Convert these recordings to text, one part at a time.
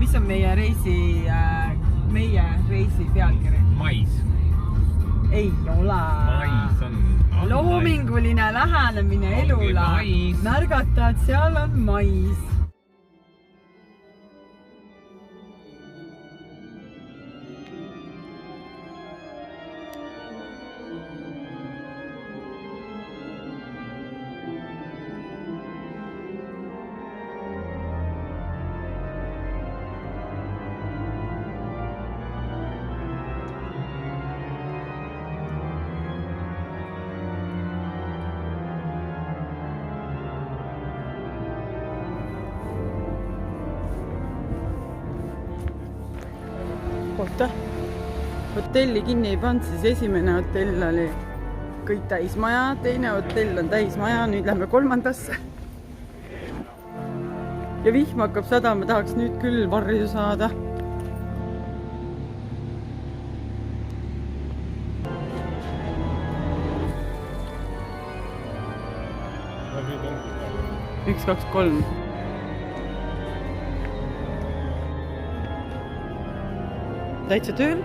mis on meie reisi pealkiri? Mais. Ei ole. Mais on. Loominguline lähenemine elule. Märgata, et seal on mais. Oota, hotelli kinni ei pannud, siis esimene hotell oli kõik täismaja, teine hotell on täismaja, nüüd lähme kolmandasse. Ja vihm hakkab sadama, tahaks nüüd küll varju saada. Üks, kaks, kolm. Täitsa tööl.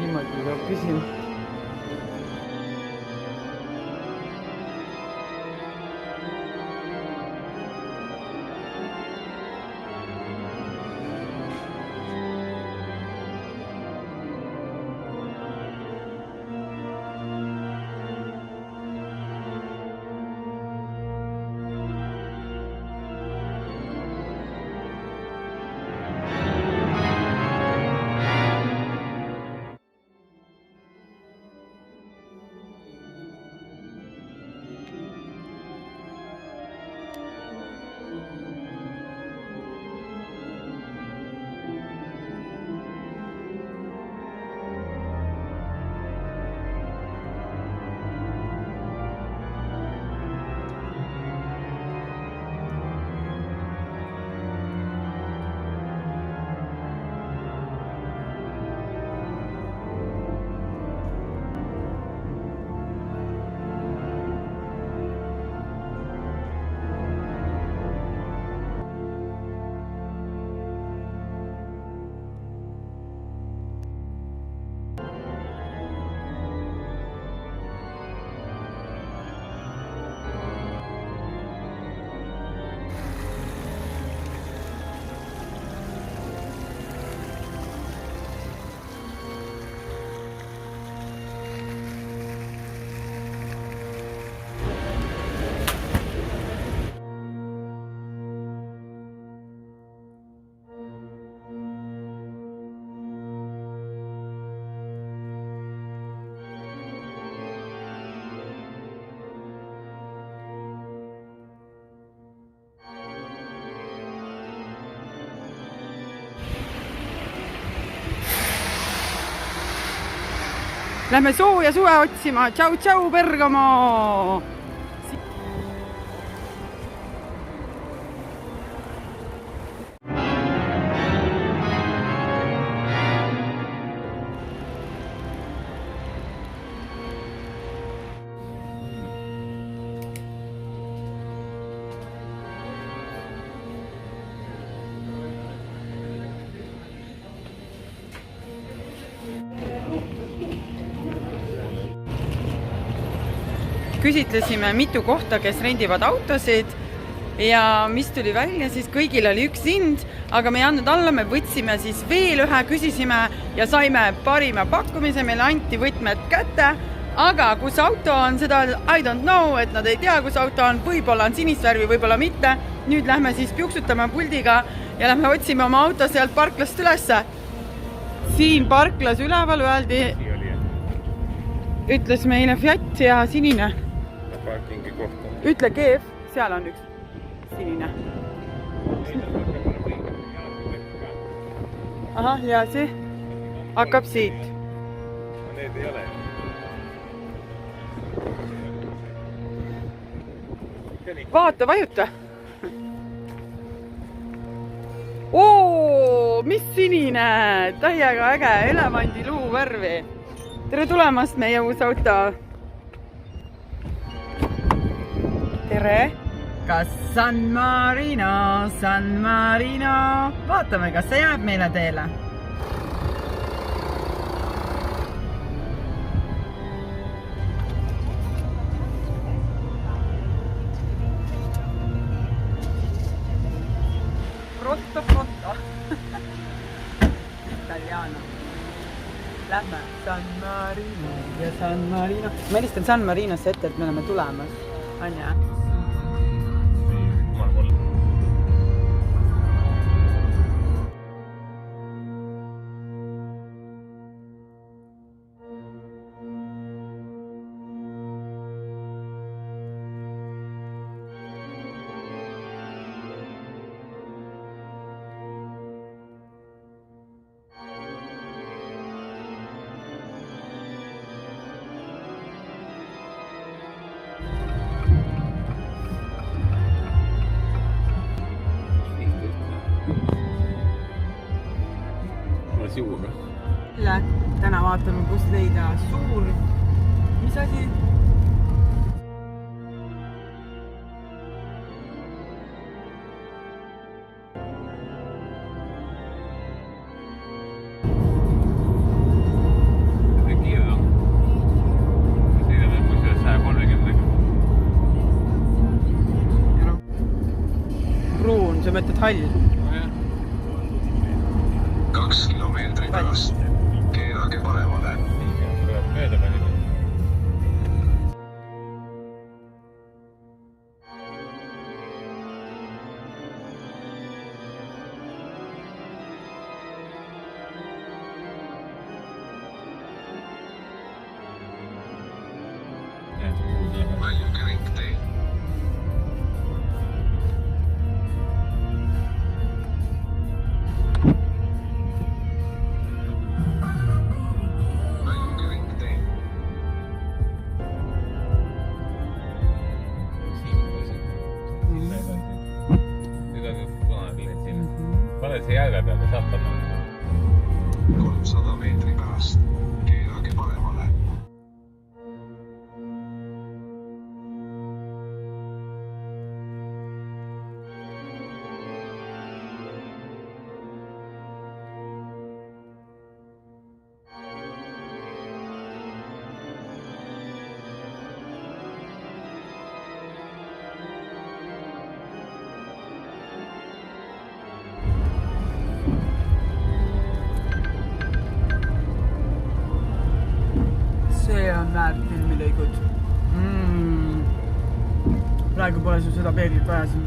Niimoodi peab küsima. Lähme sooja suve otsima. Tšau, tšau, Bergamo! Küsitlesime mitu kohta, kes rendivad autosid ja mis tuli välja, siis kõigil oli üks hind, aga me ei andnud alla, me võtsime siis veel ühe, küsisime ja saime parima pakkumise, meile anti võtmed kätte, aga kus auto on, seda I don't know, et nad ei tea, kus auto on, võib-olla on sinist värvi, võib-olla mitte. Nüüd lähme siis piuksutame puldiga ja lähme otsime oma auto sealt parklast ülesse. Siin parklas üleval öeldi, ütles meile Fiat ja sinine. Ütle GF, seal on üks sinine. Ahah, ja see hakkab siit. need ei ole. Vaata, vajuta. Oo, mis sinine, täiega äge, elevandi luu värvi. Tere tulemast meie uus auto. Tere. Kas San Marino, San Marino. Vaatame, kas see jääb meile teele. Frotto. Italiano. Lähme San Marino ja San Marino. Ma helistan San Marinosse ette, et me oleme tulemas. Anja. Suur. Täna vaatame, kus leida suur. Mis asi? See kiirel on. See on kus 130. Pruun, sa mõtled hall? 2 kilomeetri pärast keerake paremale. Tuleb mööda panime. Väljuge ringtee. Pane see jälge peale, saab panna. 300 meetri pärast keerake paremale. See on väärt filmilõigud. Praegu pole sul seda peeglit vaja siin.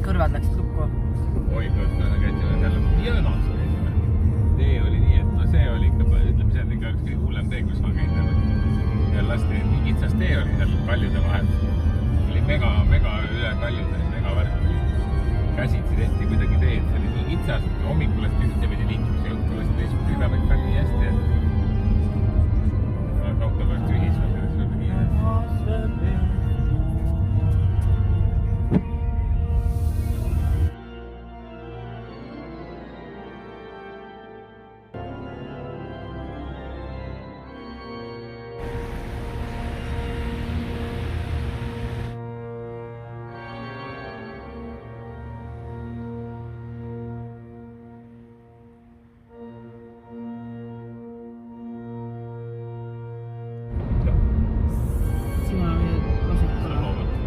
Kõrvad läksid lukku. Oi, kus me käitsime seal Jõnas käisime. Tee oli nii, et no see oli ikka, ütleme, see on ikka üks kõige hullem tee, kus ma käin. Ja lasti nii kitsas tee oli seal kaljude vahel. Oli mega üle kaljude, mega värk oli. Käsitsi tehti kuidagi teed, see oli nii kitsas, et hommikul lasti ühtepidi liikumise juttu lasti teiskud ülemeid ka nii hästi, et auto pealt tühis, see oli nii hästi.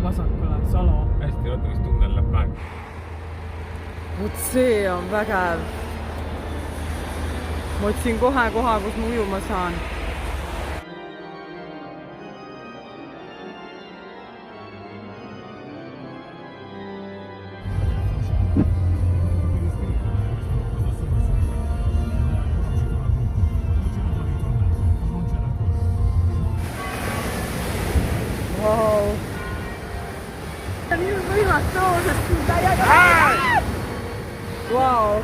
Vasakule, Salo. Hästi, oota, mis tunnel läheb praegu. Vot see on vägev. Ma otsin kohe koha, kus ma ujuma saan. Wow.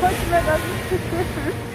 Chodźmy do...